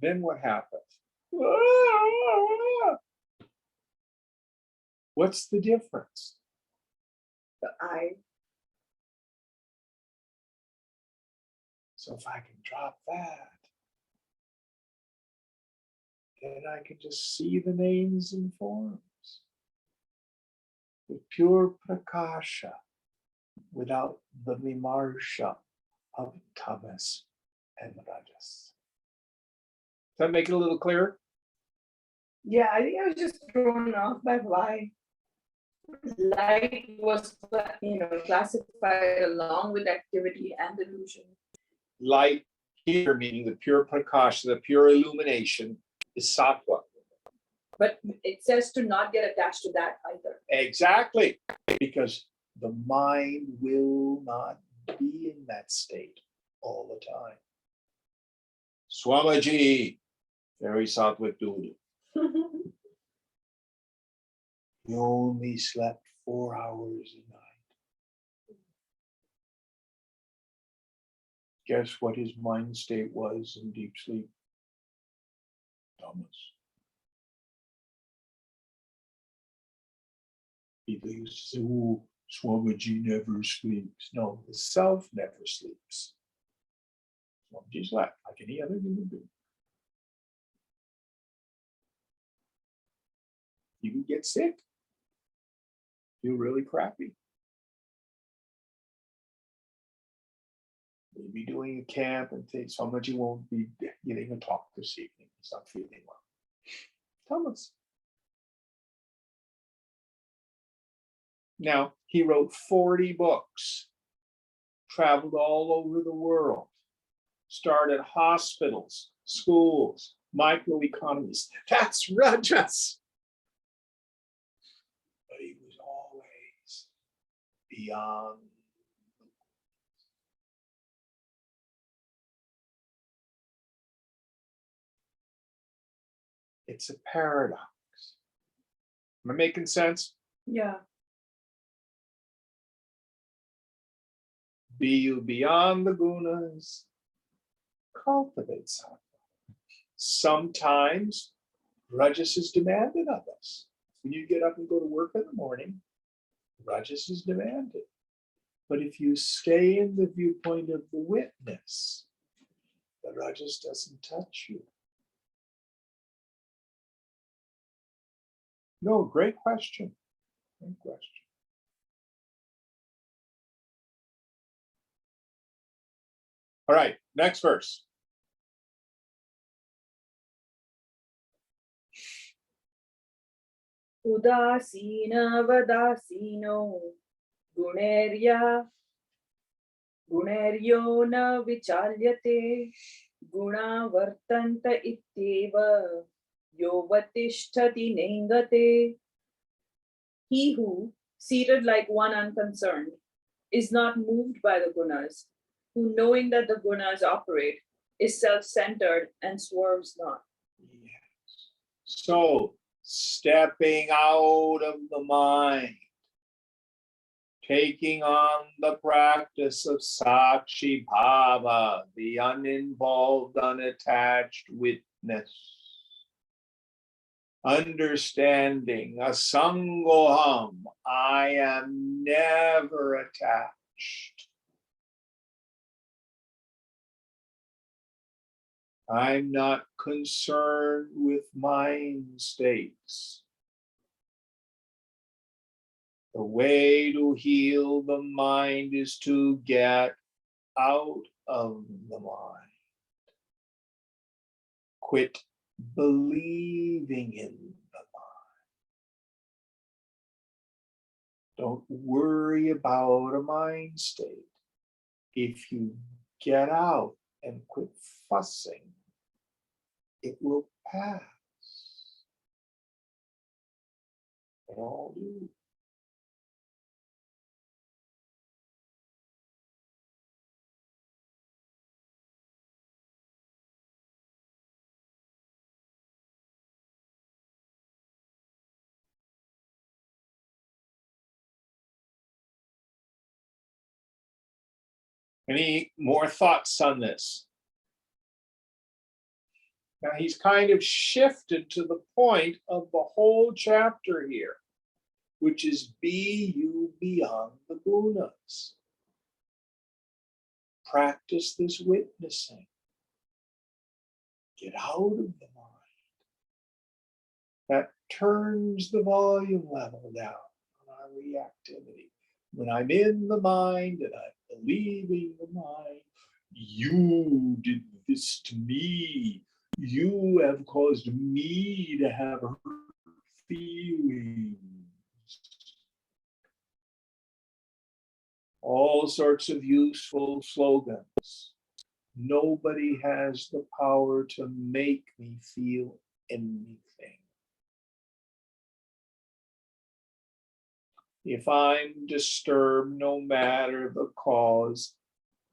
then what happens? What's the difference?
The I.
So if I can drop that, then I can just see the names and forms. The pure prakasha without the vimarsha of tamas and rajas. Does that make it a little clearer?
Yeah, I think I was just thrown off by why light was, classified along with activity and illusion.
Light here, meaning the pure prakasha, the pure illumination, is sattva.
But it says to not get attached to that either.
Exactly, because the mind will not be in that state all the time. Swamiji, very sattvic dude. He only slept 4 hours a night. Guess what his mind state was in deep sleep? Tamas. People used to say, oh, Swamiji never sleeps. No, the self never sleeps. Swamiji's like any other human being. You can get sick, feel really crappy. Maybe doing a camp and think Swamiji won't be getting a talk this evening. He's not feeling well. Thomas. Now, he wrote 40 books, traveled all over the world, started hospitals, schools, microeconomies. That's Rajas. But he was always beyond. It's a paradox. Am I making sense?
Yeah.
Be you beyond the gunas, cultivate sattva. Sometimes rajas is demanded of us. When you get up and go to work in the morning, rajas is demanded. But if you stay in the viewpoint of the witness, the rajas doesn't touch you. No, great question. Great question. All right, next verse.
Udasina vadasino guneryo na vichalyate guna vartanta ityeva yovatishtati nengate. He who, seated like one unconcerned, is not moved by the gunas, who knowing that the gunas operate, is self-centered and swerves not.
Yes. So, stepping out of the mind, taking on the practice of Sakshi Bhava, the uninvolved, unattached witness. Understanding asangoham, I am never attached. I'm not concerned with mind states. The way to heal the mind is to get out of the mind. Quit believing in the mind. Don't worry about a mind state. If you get out and quit fussing, it will pass. They all do. Any more thoughts on this? Now he's kind of shifted to the point of the whole chapter here, which is be you beyond the gunas. Practice this witnessing. Get out of the mind. That turns the volume level down on our reactivity. When I'm in the mind and I'm believing the mind, you did this to me. You have caused me to have hurt feelings. All sorts of useful slogans. Nobody has the power to make me feel anything. If I'm disturbed, no matter the cause,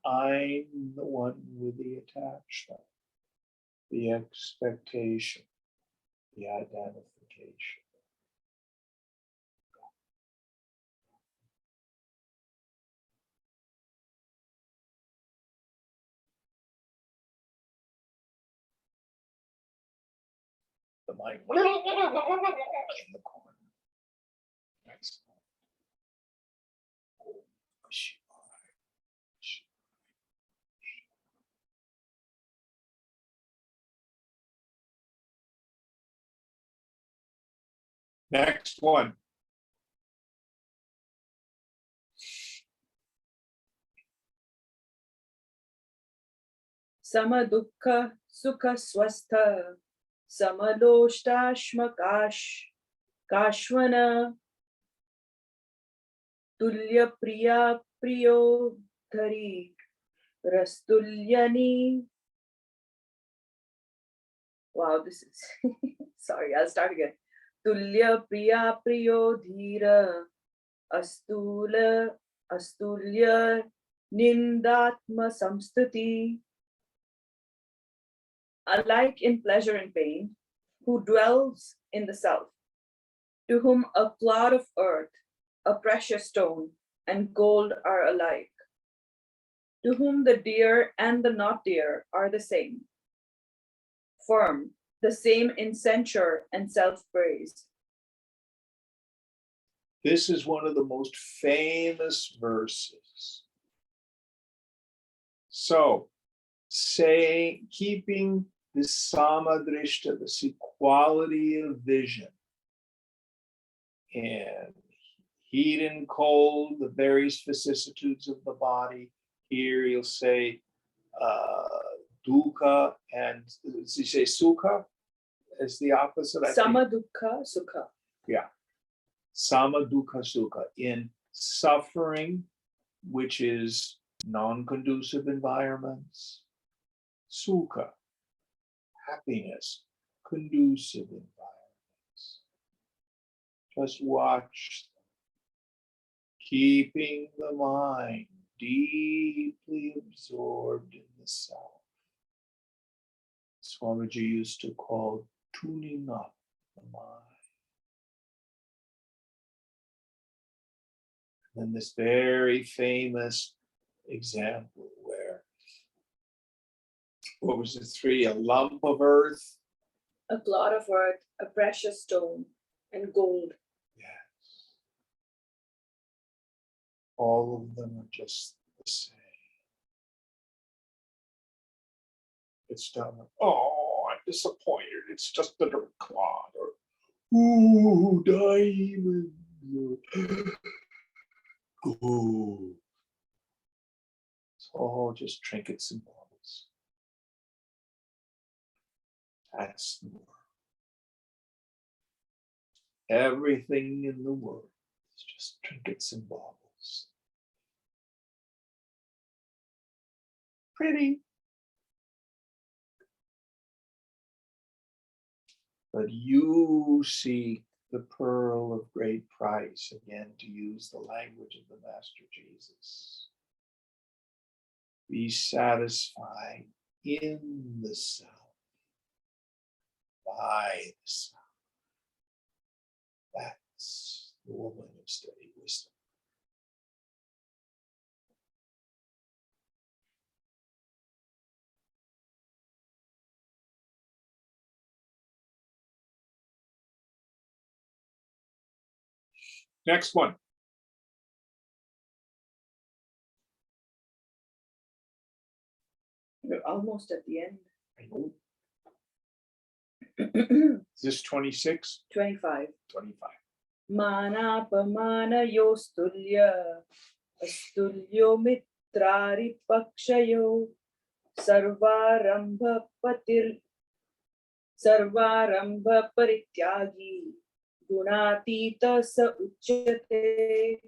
I'm the one with the attachment, the expectation, the identification. The mind in the corner. Next. Next one.
Sama dukkha sukha swastha. Samaloštashmakash kashvana. Tulya priya priyo dhari. Rastulyani. Wow, this is sorry, I'll start again. Tulya priya priyo dhira. Astulya nindatma samstuti. Alike in pleasure and pain, who dwells in the self, to whom a clod of earth, a precious stone, and gold are alike, to whom the dear and the not dear are the same, firm, the same in censure and self-praise.
This is one of the most famous verses. So, keeping this samadrishta, this equality of vision, and heat and cold, the various vicissitudes of the body. Here you'll say dukkha, and does he say sukha as the opposite?
Sama dukkha sukha.
Yeah. Sama dukkha sukha. In suffering, which is non-conducive environments. Sukha, happiness, conducive environments. Just watch them. Keeping the mind deeply absorbed in the self. Swamiji used to call tuning up the mind. And then this very famous example where, what was the three? A lump of earth.
A clod of earth, a precious stone, and gold.
Yes. All of them are just the same. It's done. Oh, I'm disappointed. It's just a dirt clod. Or, ooh, diamond. Ooh. It's all just trinkets and baubles. That's the world. Everything in the world is just trinkets and baubles. Pretty. But you seek the pearl of great price, again, to use the language of the Master Jesus. Be satisfied in the self, by the self. That's the woman of steady wisdom. Next one.
We're almost at the end.
Is this 26?
25.
25.
Manapamana yostulya astulyo mitrari pakshayo sarvarambha parityagi gunatita sa uchyate.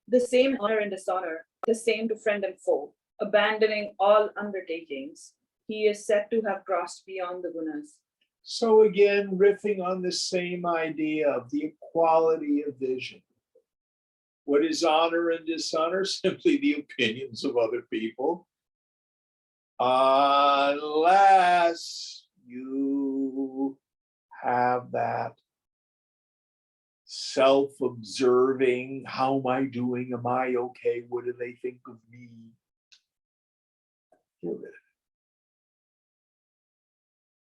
The same honor and dishonor, the same to friend and foe, abandoning all undertakings. He is said to have crossed beyond the gunas.
So again, riffing on the same idea of the equality of vision. What is honor and dishonor? Simply the opinions of other people. Unless you have that self-observing, how am I doing? Am I okay? What do they think of me? Get rid of it.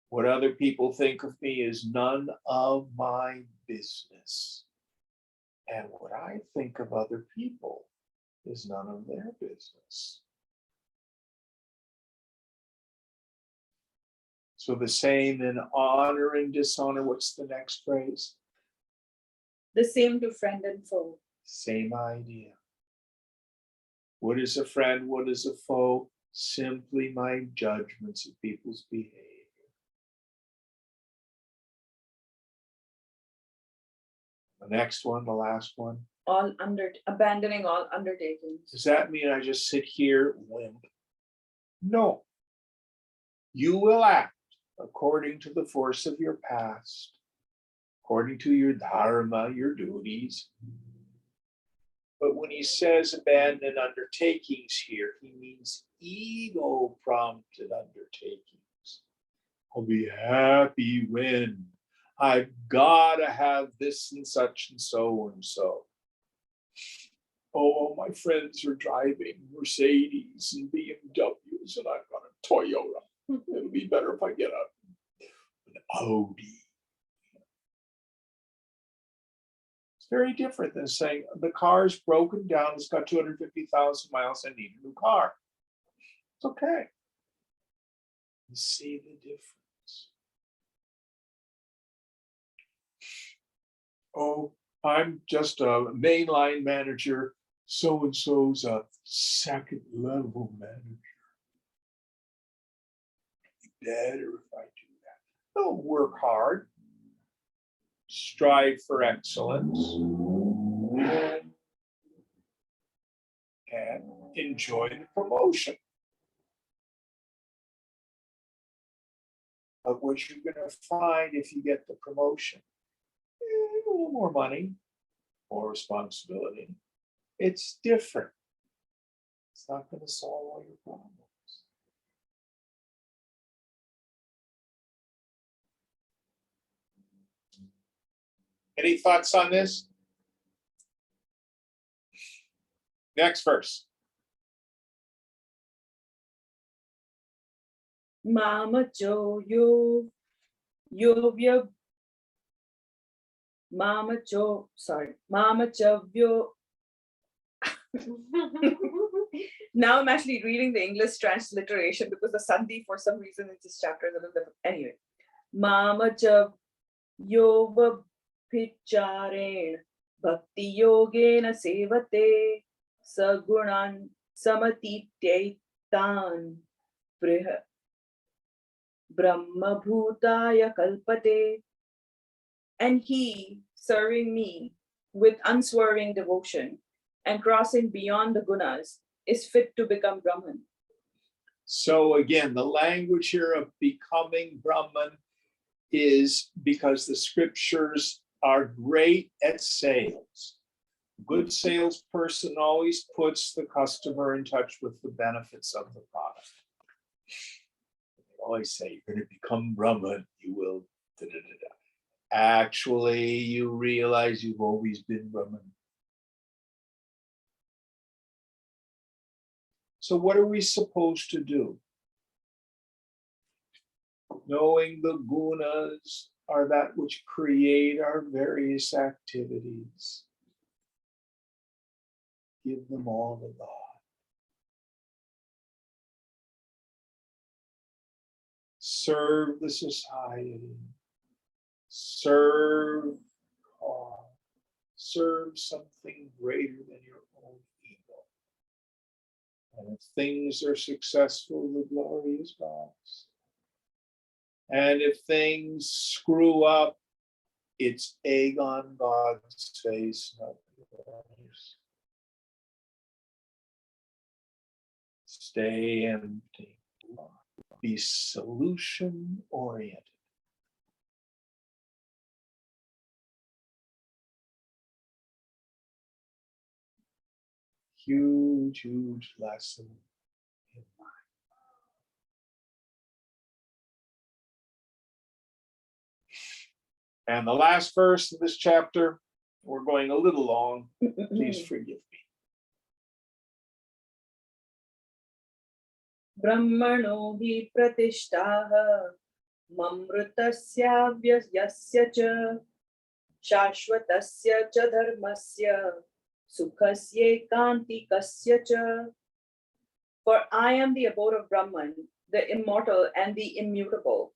What other people think of me is none of my business. And what I think of other people is none of their business. So the same in honor and dishonor. What's the next phrase?
The same to friend and foe.
Same idea. What is a friend? What is a foe? Simply my judgments of people's behavior. The next one, the last one.
Abandoning all undertakings.
Does that mean I just sit here limp? No. You will act according to the force of your past, according to your dharma, your duties. But when he says abandon undertakings here, he means ego-prompted undertakings. I'll be happy when I've got to have this and such and so and so. Oh, my friends are driving Mercedes and BMWs, and I've got a Toyota. It'll be better if I get an Audi. It's very different than saying the car's broken down, it's got 250,000 miles, I need a new car. It's okay. You see the difference. Oh, I'm just a mainline manager. So-and-so's a second level manager. It'd be better if I do that. They'll work hard, strive for excellence, and enjoy the promotion. But what you're going to find if you get the promotion, a little more money, more responsibility. It's different. It's not going to solve all your problems. Any thoughts on this? Next verse.
Mamacho Mamachavyo. Now I'm actually reading the English transliteration because the Sandhi, for some reason, in this chapter is a little different. Anyway, Mamachavyo Vicharen Bhakti Yogena Sevate Sagunan Samatitaitan Brahma Bhutaya Kalpate. And he, serving me with unswerving devotion and crossing beyond the gunas, is fit to become Brahman.
So again, the language here of becoming Brahman is because the scriptures are great at sales. A good salesperson always puts the customer in touch with the benefits of the product. They always say, you're going to become Brahman, you will da-da-da-da. Actually, you realize you've always been Brahman. So what are we supposed to do? Knowing the gunas are that which create our various activities. Give them all to God. Serve the society. Serve God. Serve something greater than your own ego. And if things are successful, the glory is God's. And if things screw up, it's egg on God's face, not yours. Stay empty. Be solution oriented. Huge, huge lesson in life. And the last verse of this chapter, we're going a little long. Please forgive me.
Brahmano hi pratishtaha mamrutasya cha shashvatasya cha dharmasya sukhasya kantikasya cha. For I am the abode of Brahman, the immortal and the immutable,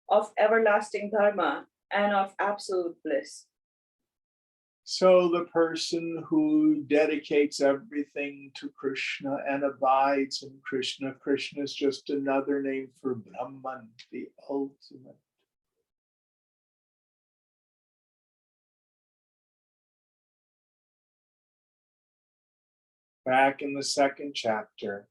of everlasting dharma and of absolute bliss.
So the person who dedicates everything to Krishna and abides in Krishna, Krishna is just another name for Brahman, the ultimate. Back in the second chapter,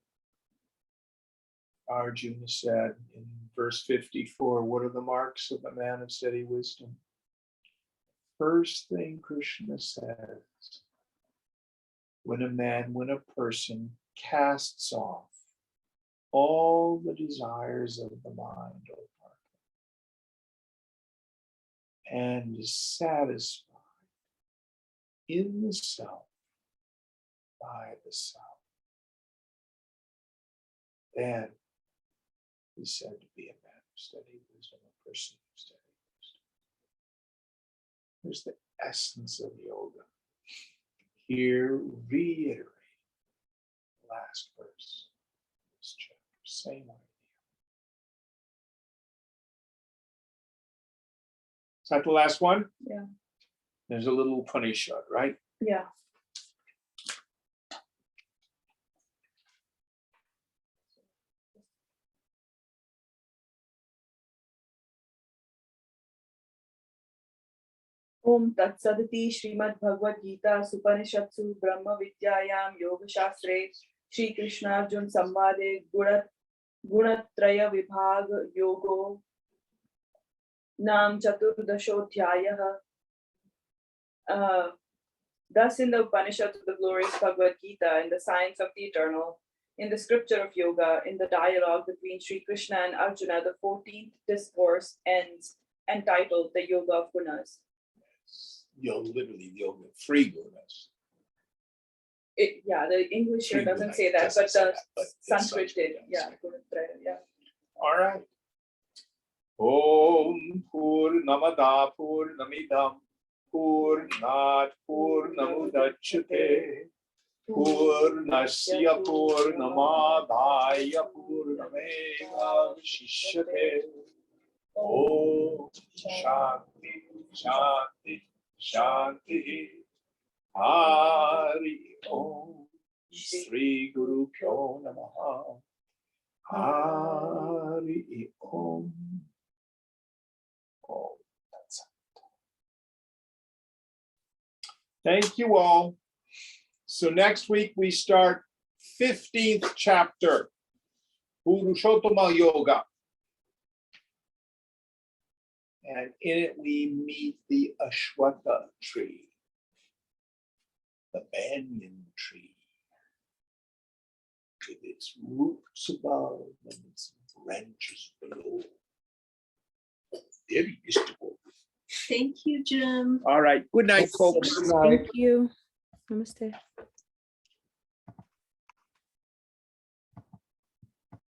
Arjuna said in verse 54, what are the marks of a man of steady wisdom? First thing Krishna says, when a person casts off all the desires of the mind, O Parth, and is satisfied in the self, by the self, then he's said to be a man of steady wisdom, a person of steady wisdom. Here's the essence of yoga. Here, reiterate the last verse of this chapter. Same idea. Is that the last one?
Yeah.
There's a little Upanishad, right?
Yeah. Om Tat Sadati Srimad Bhagwad Geeta Supanishatsu Brahma Vidyayam Yoga Shastre Shri Krishna Arjun Samvade Gunatraya Vibhag Yogo Nam Chaturdashodhyayah. Thus in the Upanishads of the glorious Bhagwad Gita, in the science of the eternal, in the scripture of yoga, in the dialogue between Shri Krishna and Arjuna, the 14th discourse ends entitled The Yoga of Gunas.
Literally yoga, free gunas.
The English here doesn't say that, but the Sanskrit did. Yeah, Gunatraya, yeah.
All right. Om Purnamada Purnamidam Purnat Purnamudachyate Purnasya Purnamadaya Purnameva Vishishyate. Om Shanti Shanti Shanti. Hari Om. Sri Guru Pyo Namaha. Hari Om. Oh, that's it. Thank you all. So next week we start 15th chapter, Purushottama Yoga. And in it we meet the Ashwatha tree, the banyan tree, with its roots above and its branches below. Very mystical.
Thank you, Jim.
All right. Good night, folks.
Thank you. Namaste.